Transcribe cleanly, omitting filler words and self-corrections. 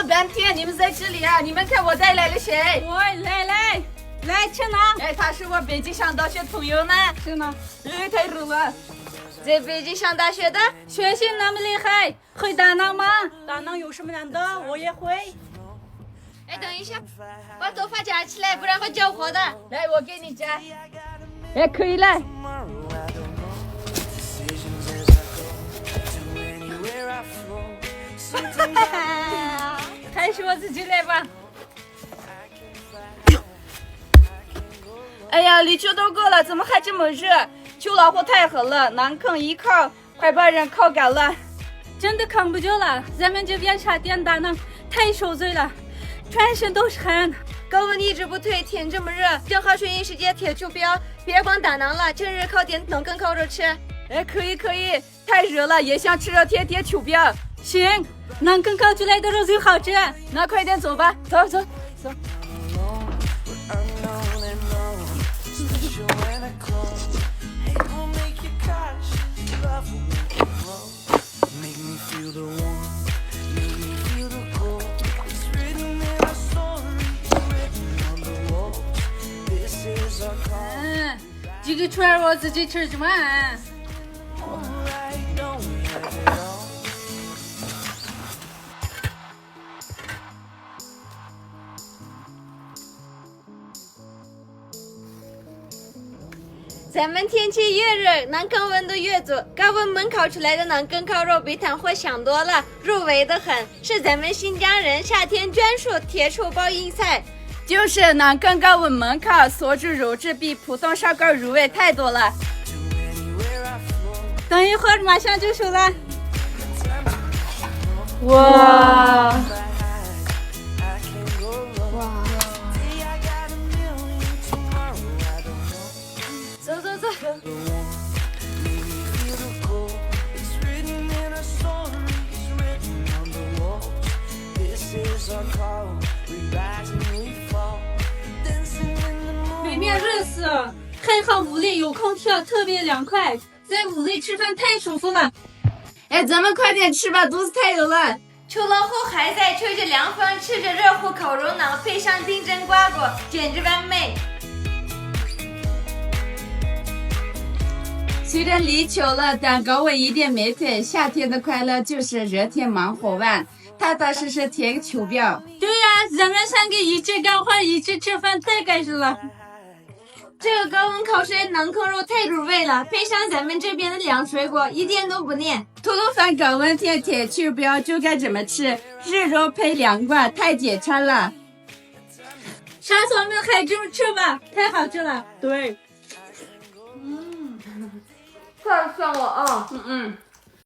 了半天，你们在这里啊？你们看我带来了谁？我来吃呢。哎，他是我北京上大学朋友呢。是呢。哎，太热了。在北京上大学的，学习那么厉害，会打囊吗？打囊有什么难的？我也会。哎，等一下，把头发夹起来，不然会焦活的。来，我给你夹。哎，可以了。还是我自己来吧。哎呀，立秋都过了，怎么还这么热？秋老虎太狠了，南坑一烤，快把人烤干了。真的扛不住了，咱们这边茶店打囊太受罪了，全身都是汗。高温一直不退，天这么热，正好顺应时节贴秋膘，别光打囊了，趁热烤点能跟烤肉吃。哎，可以，太热了，也想吃热贴秋膘。行，能跟烤出来的肉最好吃。那快点走吧，走。这个串儿我自己吃完。咱们天气越热，南坑温度越足，高温焖烤出来的南坑烤肉比炭火香多了，入味的很，是咱们新疆人夏天专属铁厨包硬菜。就是南坑高温焖烤，所制肉质比普通烧烤入味太多了。等一会儿马上就熟了。哇！走。外面热死了，还好屋里有空调，特别凉快，在屋里吃饭太舒服了。哎，咱们快点吃吧，肚子太饿了。秋老虎还在吹着凉风，吃着热乎烤肉囊，配上丁真瓜果，简直完美。虽然立秋了，但高温一点没退。夏天的快乐就是热天忙活完，踏踏实实贴个秋膘。对呀，咱们三个一起干活，一起吃饭，太开心了。这个高温烤出来的馕坑肉太入味了，配上咱们这边的凉水果，一点都不黏。土豆饭高温天贴秋膘就该这么吃，热肉配凉瓜，太解馋了。下次我们还这么吃吧，太好吃了。对。快算我啊！嗯。